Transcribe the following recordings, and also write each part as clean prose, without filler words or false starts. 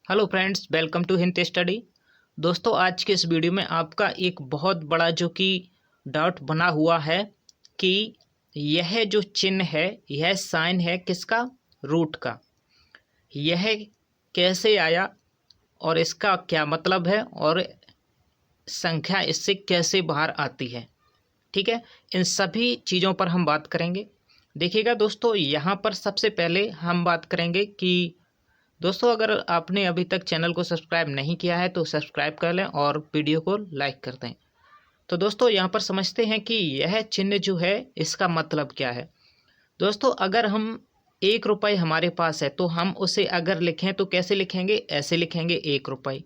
Hello friends, welcome to Hint Study. दोस्तों, आज के इस वीडियो में आपका एक बहुत बड़ा जो कि डाउट बना हुआ है कि यह जो चिन्ह है, यह साइन है किसका? रूट का। यह कैसे आया और इसका क्या मतलब है और संख्या इससे कैसे बाहर आती है। ठीक है, इन सभी चीज़ों पर हम बात करेंगे। देखिएगा दोस्तों, यहाँ पर सबसे पहले हम बात करेंगे कि दोस्तों, अगर आपने अभी तक चैनल को सब्सक्राइब नहीं किया है तो सब्सक्राइब कर लें और वीडियो को लाइक कर दें। तो दोस्तों, यहाँ पर समझते हैं कि यह चिन्ह जो है इसका मतलब क्या है। दोस्तों, अगर हम 1 रुपये हमारे पास है तो हम उसे अगर लिखें तो कैसे लिखेंगे? ऐसे लिखेंगे 1 रुपये।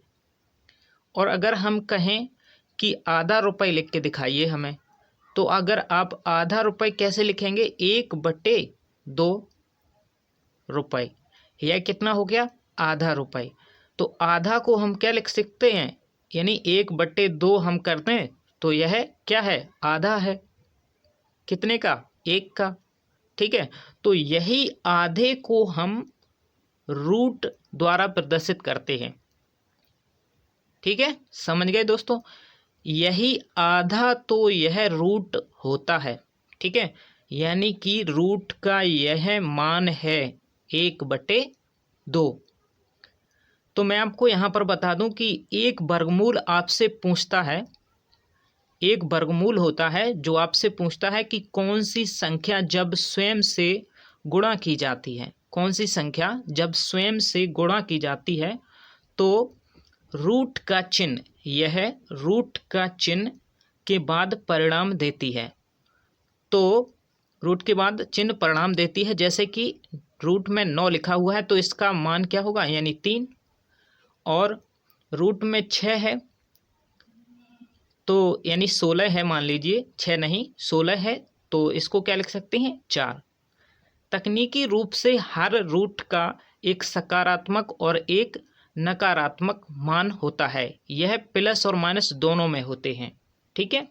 और अगर हम कहें कि आधा रुपये लिख के दिखाइए हमें, तो अगर आप आधा रुपये कैसे लिखेंगे? 1/2 रुपये। यह कितना हो गया? आधा रुपये। तो आधा को हम क्या लिख सकते हैं? यानी 1/2 हम करते हैं तो यह क्या है? आधा है। कितने का? 1 का। ठीक है, तो यही आधे को हम रूट द्वारा प्रदर्शित करते हैं। ठीक है, समझ गए दोस्तों? यही आधा तो यह रूट होता है। ठीक है, यानी कि रूट का यह मान है 1/2। तो मैं आपको यहाँ पर बता दूं कि एक वर्गमूल आपसे पूछता है, एक वर्गमूल होता है जो आपसे पूछता है कि कौन सी संख्या जब स्वयं से गुणा की जाती है, कौन सी संख्या जब स्वयं से गुणा की जाती है तो रूट का चिन्ह, यह रूट का चिन्ह के बाद परिणाम देती है। तो रूट के बाद चिन्ह परिणाम देती है। जैसे कि रूट में 9 लिखा हुआ है तो इसका मान क्या होगा? यानी 3। और रूट में 6 है तो यानी 16 है, मान लीजिए 6 नहीं 16 है तो इसको क्या लिख सकते हैं? 4। तकनीकी रूप से हर रूट का एक सकारात्मक और एक नकारात्मक मान होता है। यह प्लस और माइनस दोनों में होते हैं। ठीक है,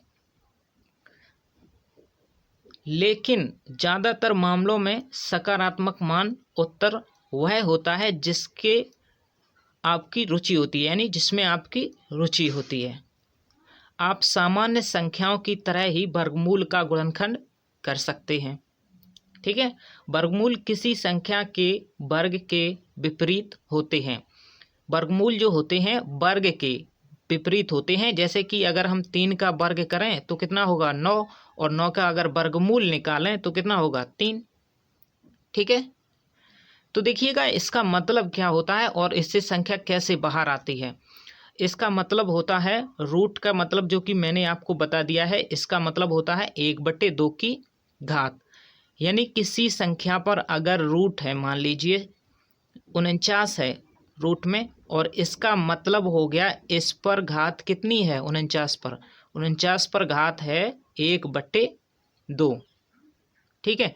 लेकिन ज़्यादातर मामलों में सकारात्मक मान उत्तर वह होता है जिसके आपकी रुचि होती है, यानी जिसमें आपकी रुचि होती है। आप सामान्य संख्याओं की तरह ही वर्गमूल का गुणनखंड कर सकते हैं। ठीक है, वर्गमूल किसी संख्या के वर्ग के विपरीत होते हैं। वर्गमूल जो होते हैं वर्ग के विपरीत होते हैं। जैसे कि अगर हम 3 का वर्ग करें तो कितना होगा? 9। और 9 का अगर वर्गमूल निकालें तो कितना होगा? 3। ठीक है, तो देखिएगा इसका मतलब क्या होता है और इससे संख्या कैसे बाहर आती है। इसका मतलब होता है, रूट का मतलब जो कि मैंने आपको बता दिया है, इसका मतलब होता है 1/2 की घात। यानी किसी संख्या पर अगर रूट है, मान लीजिए 49 है रूट में, और इसका मतलब हो गया इस पर घात कितनी है? 49 पर। 49 पर घात है 1/2। ठीक है,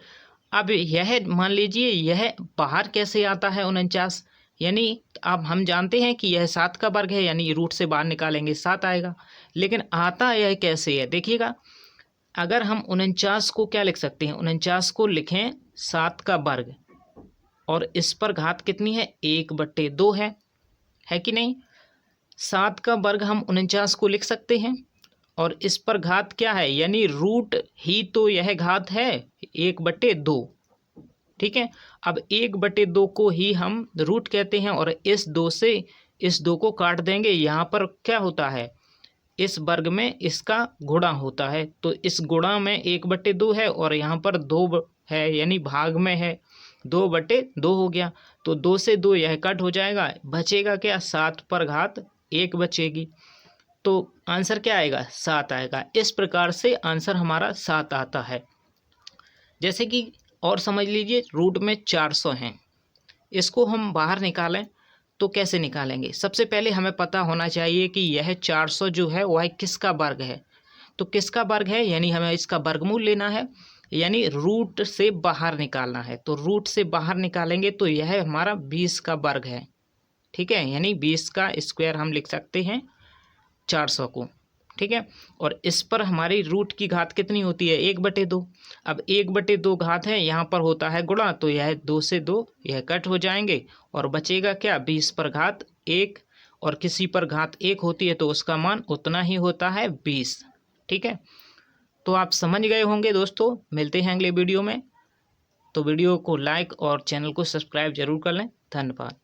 अब यह मान लीजिए यह बाहर कैसे आता है 49? यानी अब हम जानते हैं कि यह 7 का वर्ग है, यानी रूट से बाहर निकालेंगे 7 आएगा। लेकिन आता यह कैसे है? देखिएगा, अगर हम 49 को क्या लिख सकते हैं? 49 को लिखें 7 का वर्ग और इस पर घात कितनी है? 1/2 है कि नहीं? 7 का वर्ग हम 49 को लिख सकते हैं और इस पर घात क्या है? यानी रूट ही तो यह घात है 1/2। ठीक है, अब 1/2 को ही हम रूट कहते हैं और इस 2 से इस 2 को काट देंगे। यहाँ पर क्या होता है? इस वर्ग में इसका गुणा होता है, तो इस गुणा में 1/2 है और यहाँ पर 2 है, यानी भाग में है, 2/2 हो गया। तो 2 से 2 यह कट हो जाएगा, बचेगा क्या? 7 पर घात 1 बचेगी। तो आंसर क्या आएगा? 7 आएगा। इस प्रकार से आंसर हमारा 7 आता है। जैसे कि और समझ लीजिए रूट में 400 हैं, इसको हम बाहर निकालें तो कैसे निकालेंगे? सबसे पहले हमें पता होना चाहिए कि यह 400 जो है वह किसका वर्ग है। तो किसका वर्ग है? यानी हमें इसका वर्गमूल लेना है, यानी रूट से बाहर निकालना है। तो रूट से बाहर निकालेंगे तो यह हमारा 20 का वर्ग है। ठीक है, यानी 20 का स्क्वायर हम लिख सकते हैं 400 को। ठीक है, और इस पर हमारी रूट की घात कितनी होती है? 1/2। अब 1/2 घात है, यहाँ पर होता है गुणा, तो यह 2 से 2 यह कट हो जाएंगे और बचेगा क्या? 20 पर घात 1 और किसी पर घात 1 होती है तो उसका मान उतना ही होता है 20। ठीक है, तो आप समझ गए होंगे दोस्तों। मिलते हैं अगले वीडियो में। तो वीडियो को लाइक और चैनल को सब्सक्राइब जरूर कर लें। धन्यवाद।